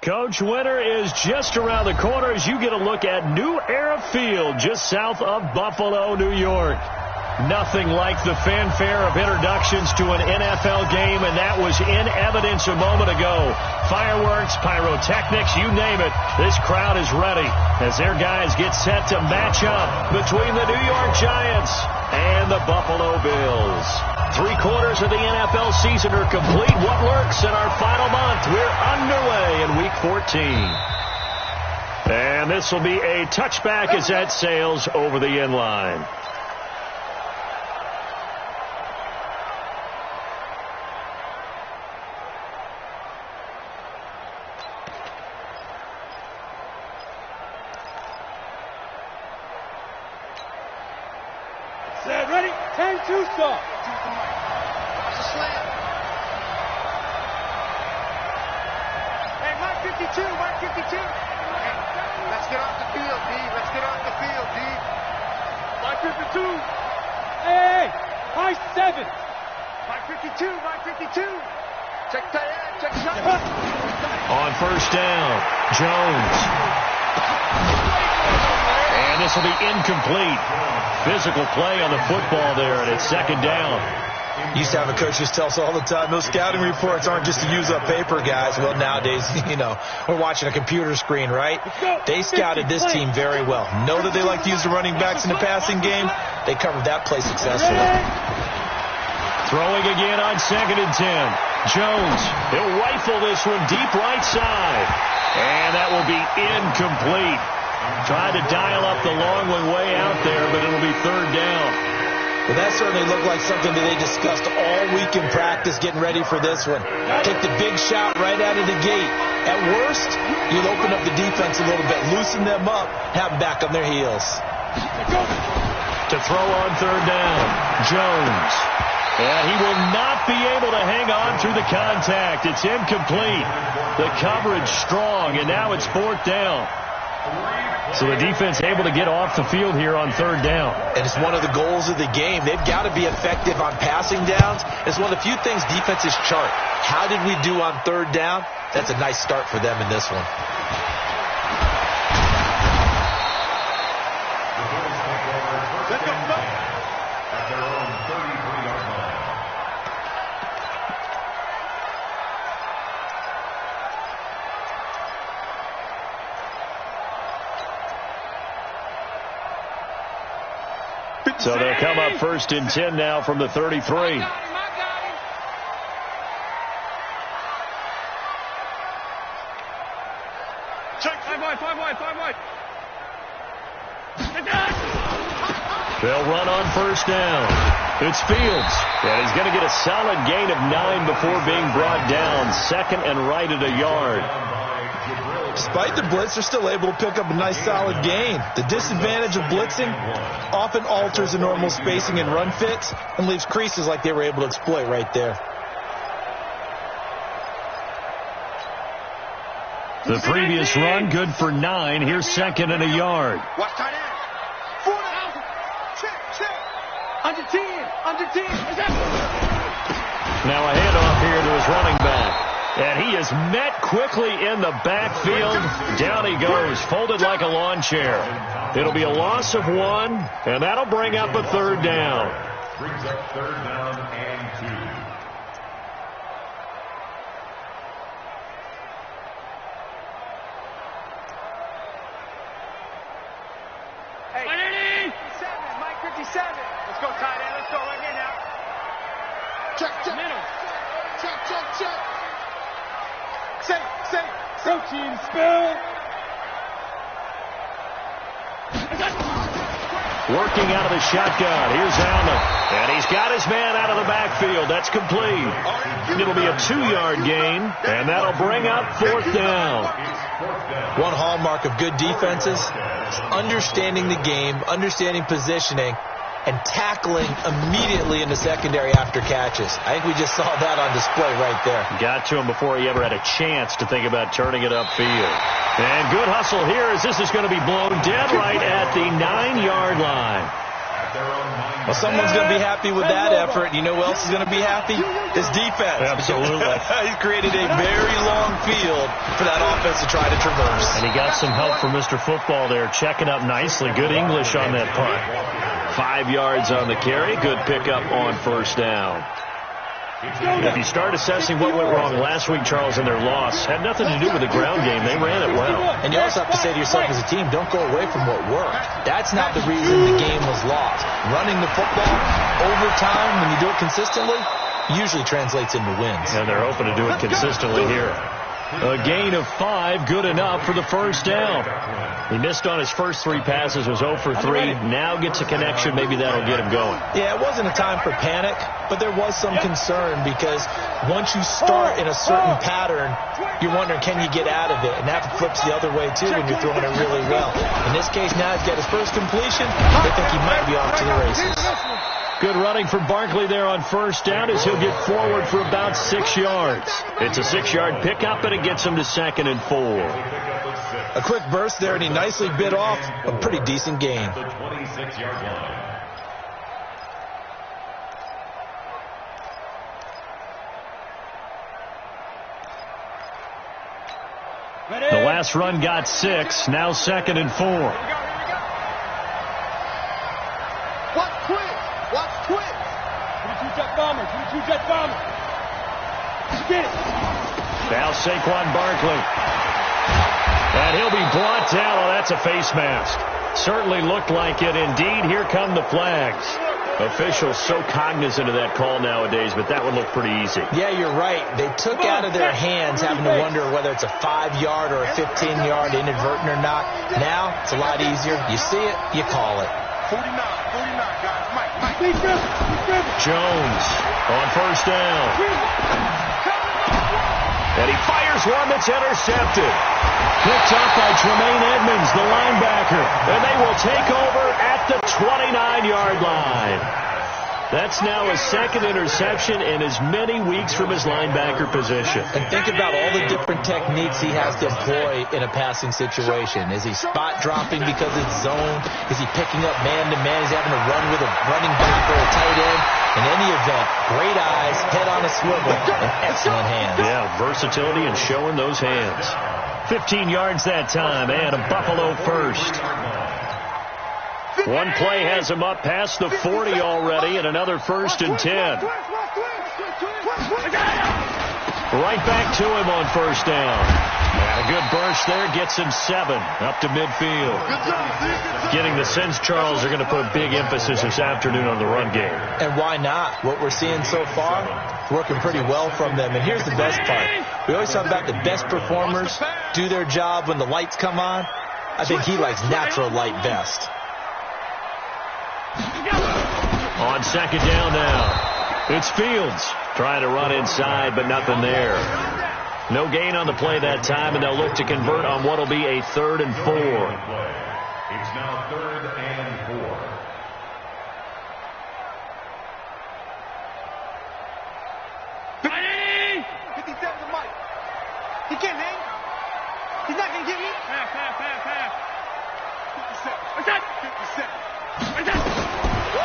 Coach, winter is just around the corner as you get a look at New Era Field just south of Buffalo, New York. Nothing like the fanfare of introductions to an NFL game, and that was in evidence a moment ago. Fireworks, pyrotechnics, you name it. This crowd is ready as their guys get set to match up between the New York Giants and the Buffalo Bills. 3/4 of the NFL season are complete. What lurks in our final month? We're underway in Week 14. And this will be a touchback as that sails over the end line. Set, ready, 10-2 start. Watch the slam. Hey, Mike 52, Mike 52. Hey, let's get off the field, D. Let's get off the field, D. Mike 52. Hey, high 7. Mike 52, Mike 52. Check tight end, check shot. On first down, Jones. And this will be incomplete. Physical play on the football there, and it's second down. Used to have a coach just tell us all the time, those scouting reports aren't just to use up paper, guys. Well, nowadays, we're watching a computer screen, right? They scouted this team very well. Know that they like to use the running backs in the passing game. They covered that play successfully. Throwing again on 2nd and 10. Jones, he'll rifle this one deep right side. And that will be incomplete. Tried to dial up the long one way out there, but it'll be third down. Well, that certainly looked like something that they discussed all week in practice getting ready for this one. Take the big shot right out of the gate. At worst, you'll open up the defense a little bit, loosen them up, have them back on their heels. To throw on third down, Jones. And he will not be able to hang on through the contact. It's incomplete. The coverage strong, and now it's fourth down. So the defense able to get off the field here on third down. And it's one of the goals of the game. They've got to be effective on passing downs. It's one of the few things defenses chart. How did we do on third down? That's a nice start for them in this one. So they'll come up 1st and 10 now from the 33. Five wide. They'll run on first down. It's Fields. And he's going to get a solid gain of 9 before being brought down. 2nd and right at a yard. Despite the blitz, they're still able to pick up a nice solid gain. The disadvantage of blitzing often alters the normal spacing and run fits and leaves creases like they were able to exploit right there. The previous run, good for 9. Here's 2nd and a yard. Watch tight end. 4 down. Check. Under 10. Now a handoff here to his running back. And he is met quickly in the backfield. Down he goes, folded like a lawn chair. It'll be a loss of 1, and that'll bring up a third down. Brings up third down and 2. Hey, 57, Mike 57. Let's go tight end. Let's go right here now. Check. Middle. Check. Say. Protein spill. Working out of the shotgun. Here's Allen. And he's got his man out of the backfield. That's complete. It'll be a 2-yard gain, and that'll bring up 4th down. One hallmark of good defenses is understanding the game, understanding positioning, and tackling immediately in the secondary after catches. I think we just saw that on display right there. Got to him before he ever had a chance to think about turning it upfield. And good hustle here as this is going to be blown dead right at the 9-yard line. Well, someone's going to be happy with that effort. You know who else is going to be happy? His defense. Absolutely. He's created a very long field for that offense to try to traverse. And he got some help from Mr. Football there, checking up nicely. Good English on that punt. 5 yards on the carry. Good pickup on first down. If you start assessing what went wrong last week, Charles, in their loss, had nothing to do with the ground game. They ran it well. And you also have to say to yourself as a team, don't go away from what worked. That's not the reason the game was lost. Running the football over time, when you do it consistently, usually translates into wins. And they're hoping to do it consistently here. A gain of 5, good enough for the first down. He missed on his first 3 passes, was 0 for 3. Now gets a connection. Maybe that'll get him going. Yeah, it wasn't a time for panic, but there was some concern because once you start in a certain pattern, you're wondering, can you get out of it? And that flips the other way, too, when you're throwing it really well. In this case, now he's got his first completion. They think he might be off to the races. Good running for Barkley there on first down as he'll get forward for about 6 yards. It's a 6-yard pickup, and it gets him to 2nd and 4. A quick burst there, and he nicely bit off a pretty decent gain. The 26-yard line. The last run got 6, now 2nd and 4. Watch quick. Watch quick. 22-jet bomber. 22-jet bomber. Get it. Now Saquon Barkley. And he'll be brought down. Oh, that's a face mask. Certainly looked like it. Indeed, here come the flags. Officials so cognizant of that call nowadays, but that would look pretty easy. Yeah, you're right. They took out of their hands having to wonder whether it's a 5-yard or a 15-yard inadvertent or not. Now, it's a lot easier. You see it, you call it. 49, guys. Mike. Jones on first down. And he fires one that's intercepted. Picked up by Tremaine Edmonds, the linebacker. And they will take over at the 29-yard line. That's now his 2nd interception in as many weeks from his linebacker position. And think about all the different techniques he has to employ in a passing situation. Is he spot dropping because it's zone? Is he picking up man-to-man? Is he having to run with a running back or a tight end? In any event, great eyes, head on a swivel, and excellent hands. Yeah, versatility and showing those hands. 15 yards that time, and a Buffalo first. One play has him up past the 40 already, and another 1st and 10. Right back to him on first down. And a good burst there gets him 7 up to midfield. Getting the sense, Charles, they're going to put big emphasis this afternoon on the run game. And why not? What we're seeing so far, working pretty well from them. And here's the best part. We always talk about the best performers do their job when the lights come on. I think he likes natural light best. On 2nd down now, it's Fields trying to run inside, but nothing there. No gain on the play that time, and they'll look to convert on what will be a 3rd and 4. It's now 3rd and 4. He can't hang. He's not going to get me. Pass. 57.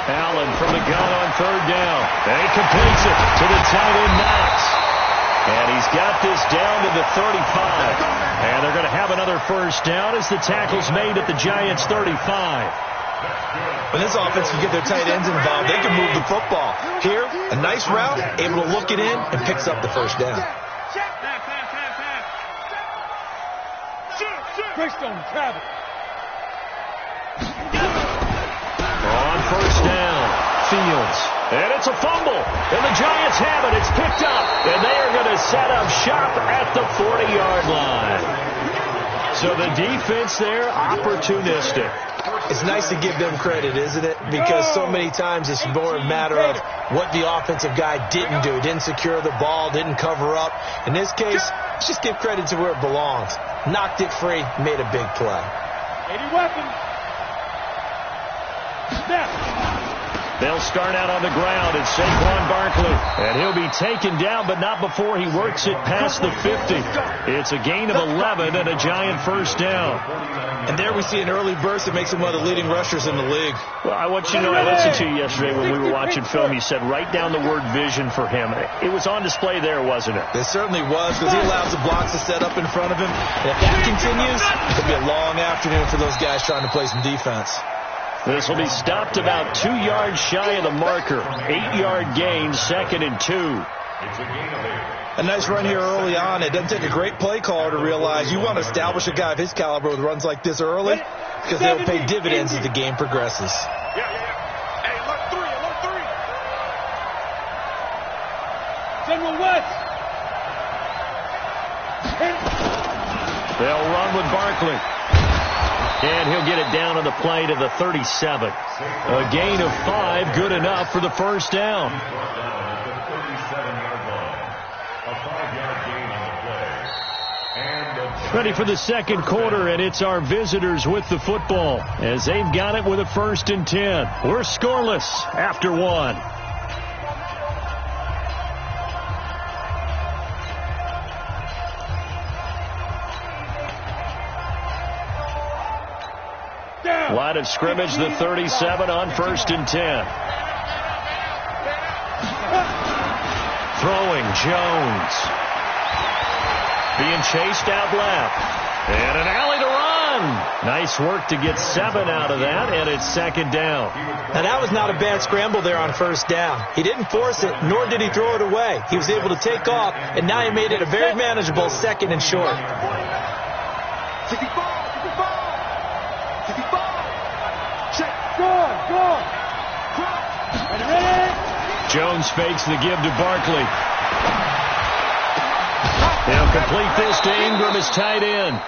Allen from the gun on 3rd down. And he completes it to the tight end Knox. And he's got this down to the 35. And they're going to have another first down as the tackle's made at the Giants' 35. When this offense can get their tight ends involved, they can move the football. Here, a nice route, able to look it in, and picks up the first down. Greystone, Travis. On first down, Fields. And it's a fumble. And the Giants have it. It's picked up. And they are going to set up shop at the 40-yard line. So the defense there, opportunistic. It's nice to give them credit, isn't it? Because so many times it's more a matter of what the offensive guy didn't do. Didn't secure the ball, didn't cover up. In this case, let's just give credit to where it belongs. Knocked it free, made a big play. 80 weapons. Snap. They'll start out on the ground. It's Saquon Barkley. And he'll be taken down, but not before he works it past the 50. It's a gain of 11 and a Giant first down. And there we see an early burst that makes him one of the leading rushers in the league. Well, I want you to know, I listened to you yesterday when we were watching film. You said write down the word vision for him. It was on display there, wasn't it? It certainly was, because he allows the blocks to set up in front of him. And if that continues, it'll be a long afternoon for those guys trying to play some defense. This will be stopped about 2 yards shy of the marker. 8-yard gain, 2nd and 2. It's a gain of 8. A nice run here early on. It doesn't take a great play caller to realize you want to establish a guy of his caliber with runs like this early, because they'll pay dividends as the game progresses. Yeah. Hey, alert 3. General West. They'll run with Barkley. And he'll get it down on the play to the 37. A gain of 5, good enough for the first down. Brought down at the 37-yard line. A 5-yard gain on the play. And the Ready for the second quarter, and it's our visitors with the football as they've got it with a 1st and 10. We're scoreless after 1. Line of scrimmage, the 37 on 1st and 10. Throwing, Jones. Being chased out left. And an alley to run. Nice work to get 7 out of that, and it's 2nd down. Now, that was not a bad scramble there on 1st down. He didn't force it, nor did he throw it away. He was able to take off, and now he made it a very manageable 2nd and short. Jones fakes the give to Barkley. He'll complete this to Ingram as tight end.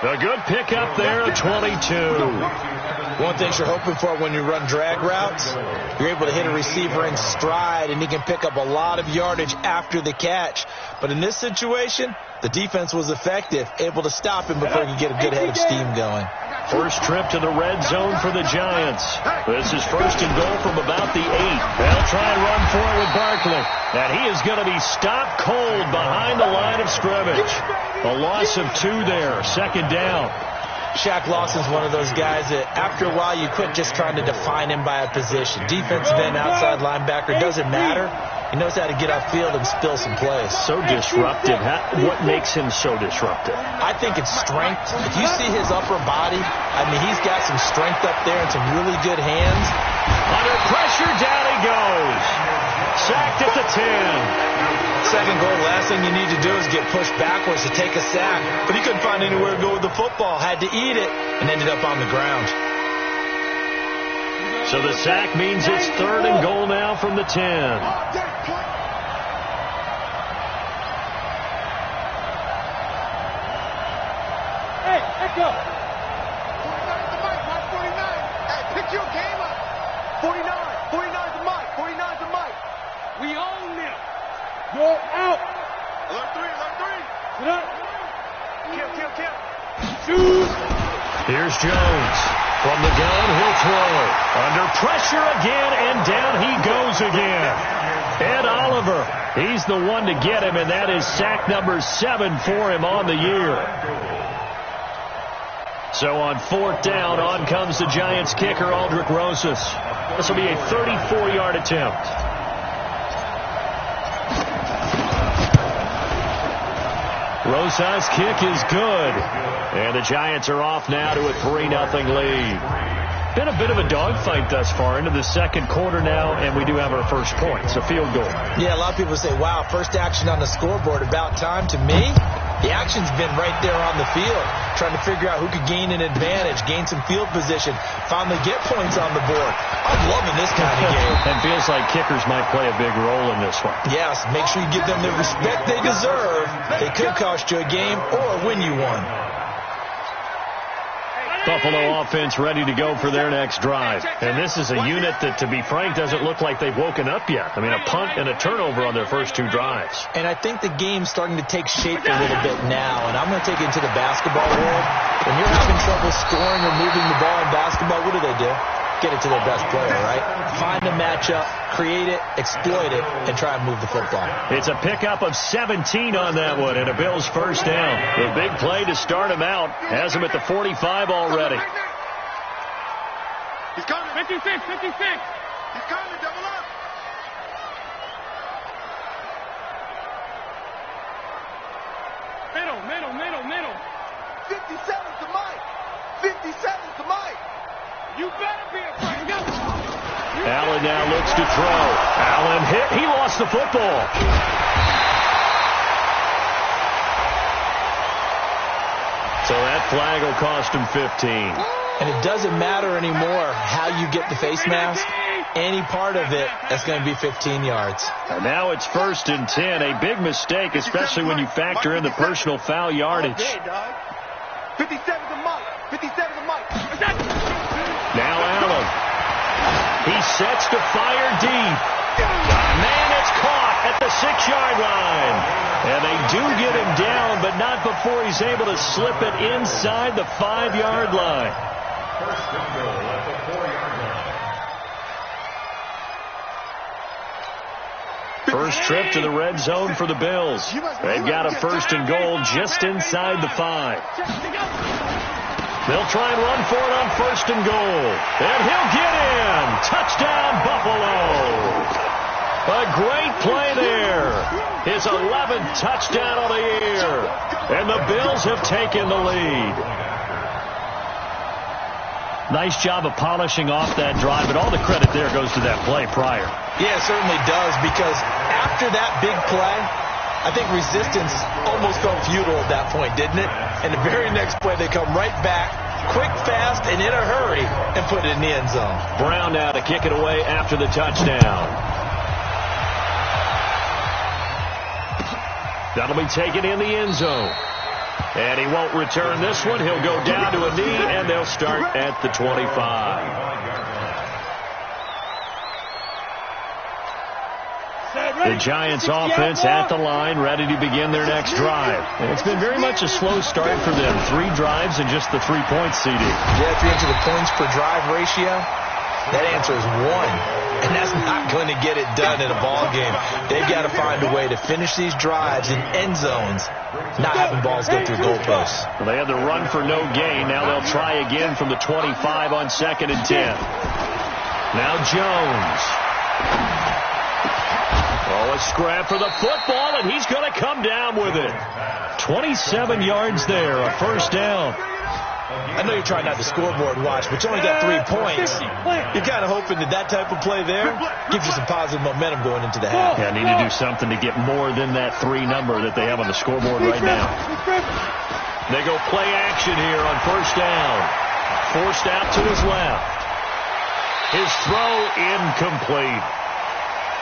A good pickup there at 22. One thing you're hoping for when you run drag routes, you're able to hit a receiver in stride, and he can pick up a lot of yardage after the catch. But in this situation, the defense was effective, able to stop him before he could get a good head of steam going. First trip to the red zone for the Giants. This is 1st and goal from about the 8. They'll try and run for it with Barkley. And he is going to be stopped cold behind the line of scrimmage. A loss of 2 there, 2nd down. Shaq Lawson's one of those guys that after a while you quit just trying to define him by a position. Defensive end, outside linebacker, doesn't matter. He knows how to get upfield and spill some plays. So disruptive. What makes him so disruptive? I think it's strength. If you see his upper body, I mean, he's got some strength up there and some really good hands. Under pressure, down he goes. Sacked at the 10. 2nd goal, last thing you need to do is get pushed backwards to take a sack. But he couldn't find anywhere to go with the football. Had to eat it and ended up on the ground. So the sack means it's 3rd and goal now from the 10. Hey, Echo. 49's the mic, Mike 49. Hey, pick your game up. 49's the mic, 49's the mic. We own them. You're out. Alert 3. Sit up. Kill. Shoot. Here's Jones. From the gun, he'll throw. Under pressure again, and down he goes again. Ed Oliver, he's the one to get him, and that is sack number 7 for him on the year. So on 4th down, on comes the Giants kicker, Aldrick Rosas. This will be a 34-yard attempt. Rosas' kick is good. And the Giants are off now to a 3-0 lead. Been a bit of a dogfight thus far into the 2nd quarter now, and we do have our first point. It's a field goal. Yeah, a lot of people say, wow, first action on the scoreboard, about time. To me, the action's been right there on the field, trying to figure out who could gain an advantage, gain some field position, finally get points on the board. I'm loving this kind of game. And feels like kickers might play a big role in this one. Yes, make sure you give them the respect they deserve. They could cost you a game or win you one. Buffalo offense ready to go for their next drive. And this is a unit that, to be frank, doesn't look like they've woken up yet. I mean, a punt and a turnover on their first 2 drives. And I think the game's starting to take shape a little bit now. And I'm going to take it into the basketball world. When you're having trouble scoring or moving the ball in basketball, what do? get it to their best player, right? Find a matchup, create it, exploit it, and try and move the football. It's a pickup of 17 on that one, and a Bills first down. The big play to start him out has him at the 45 already. He's coming. 56, 56. He's coming. Double up. Middle. 57's the mic. 57's the mic. You better be afraid. Go. Allen now looks to throw. Allen hit. He lost the football. So that flag will cost him 15. And it doesn't matter anymore how you get the face mask. Any part of it, that's going to be 15 yards. And now it's 1st and 10. A big mistake, especially when you factor in the personal foul yardage. 57's the mic. 57's the mic. Now Allen. He sets to fire deep. Man, it's caught at the 6-yard line. And they do get him down, but not before he's able to slip it inside the 5-yard line. First and goal at the 4-yard line. First trip to the red zone for the Bills. They've got a 1st and goal just inside the 5. They'll try and run for it on 1st and goal. And he'll get in. Touchdown, Buffalo. A great play there. His 11th touchdown of the year. And the Bills have taken the lead. Nice job of polishing off that drive, but all the credit there goes to that play prior. Yeah, it certainly does, because after that big play, I think resistance almost felt futile at that point, didn't it? And the very next play, they come right back, quick, fast, and in a hurry, and put it in the end zone. Brown now to kick it away after the touchdown. That'll be taken in the end zone. And he won't return this one. He'll go down to a knee, and they'll start at the 25. The Giants offense at the line, ready to begin their next drive. And it's been very much a slow start for them. 3 drives and just the 3 points, CD. Yeah, if you enter the points per drive ratio, that answer is 1. And that's not going to get it done in a ball game. They've got to find a way to finish these drives in end zones, not having balls go through goalposts. Well, they had the run for no gain. Now they'll try again from the 25 on 2nd and 10. Now Jones. Oh, a scrap for the football, and he's going to come down with it. 27 yards there, a 1st down. I know you're trying not to scoreboard watch, but you only got 3 points. You're kind of hoping that that type of play there gives you some positive momentum going into the half. Yeah, need to do something to get more than that 3 number that they have on the scoreboard right now. They go play action here on 1st down. Forced out to his left. His throw incomplete.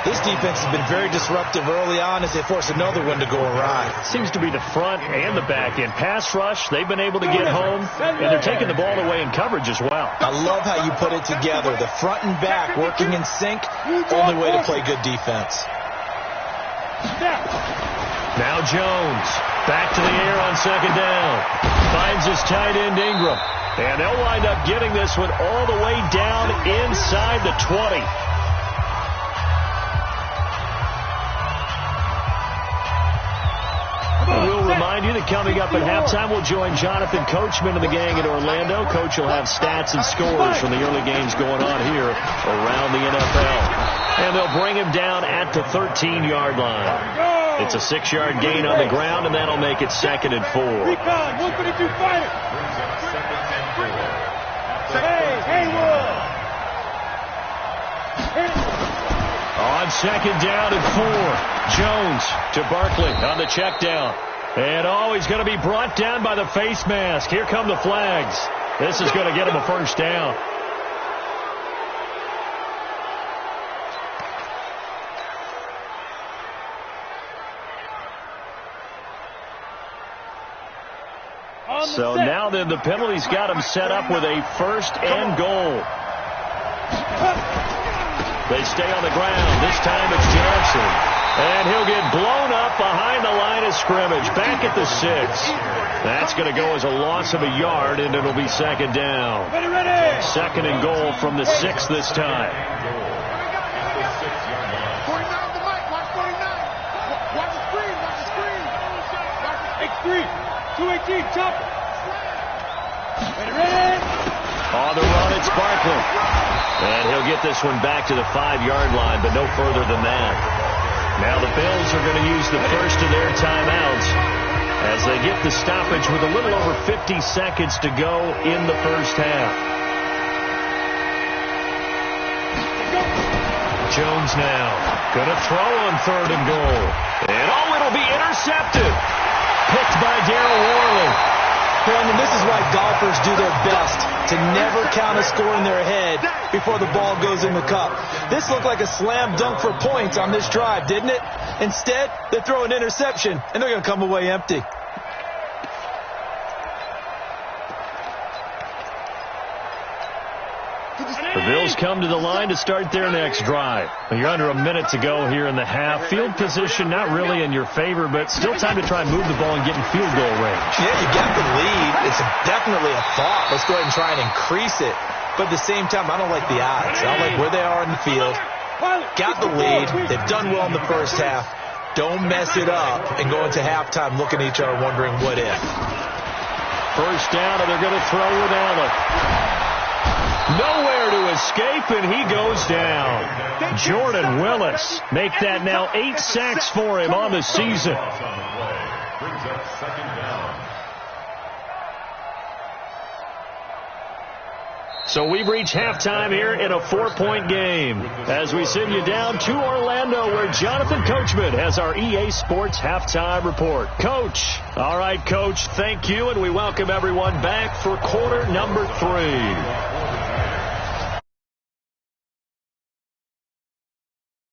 This defense has been very disruptive early on as they force another one to go awry. Seems to be the front and the back end. Pass rush, they've been able to get home, and they're taking the ball away in coverage as well. I love how you put it together. The front and back working in sync, only way to play good defense. Now Jones, back to the air on 2nd down. Finds his tight end Ingram. And they'll wind up getting this one all the way down inside the 20. We'll remind you that coming up at halftime, we'll join Jonathan Coachman and the gang in Orlando. Coach will have stats and scores from the early games going on here around the NFL. And they'll bring him down at the 13-yard line. It's a 6-yard gain on the ground, and that'll make it 2nd and 4. Recon, 132 fighter. Hey, Haywood. On 2nd down and 4. Jones to Barkley on the check down. And he's going to be brought down by the face mask. Here come the flags. This is going to get him a 1st down. So now then the penalty's got him set up with a 1st and goal. They stay on the ground. This time it's Johnson. And he'll get blown up behind the line of scrimmage, back at the 6. That's going to go as a loss of a yard, and it'll be second down. Ready. Second and goal from the 6 this time. 49 the mic. Watch 49. Watch the screen. Watch the screen. X3. 218. Chop. Ready. On the run, it's Barkley. And he'll get this one back to the 5-yard line, but no further than that. Now the Bills are going to use the first of their timeouts as they get the stoppage with a little over 50 seconds to go in the first half. Jones now going to throw on 3rd and goal. And it'll be intercepted. Picked by Darryl Worley. Brandon, this is why golfers do their best to never count a score in their head before the ball goes in the cup. This looked like a slam dunk for points on this drive, didn't it? Instead, they throw an interception, and they're going to come away empty. The Bills come to the line to start their next drive. You're under a minute to go here in the half. Field position not really in your favor, but still time to try and move the ball and get in field goal range. Yeah, you got the lead. It's definitely a thought. Let's go ahead and try and increase it. But at the same time, I don't like the odds. I don't like where they are in the field. Got the lead. They've done well in the first half. Don't mess it up and go into halftime looking at each other wondering what if. First down, and they're going to throw with Allen. Nowhere to escape, and he goes down. Jordan Willis make that now 8 sacks for him on the season. Brings up second down. So we've reached halftime here in a 4-point game as we send you down to Orlando where Jonathan Coachman has our EA Sports halftime report. Coach. All right, Coach, thank you, and we welcome everyone back for quarter number 3.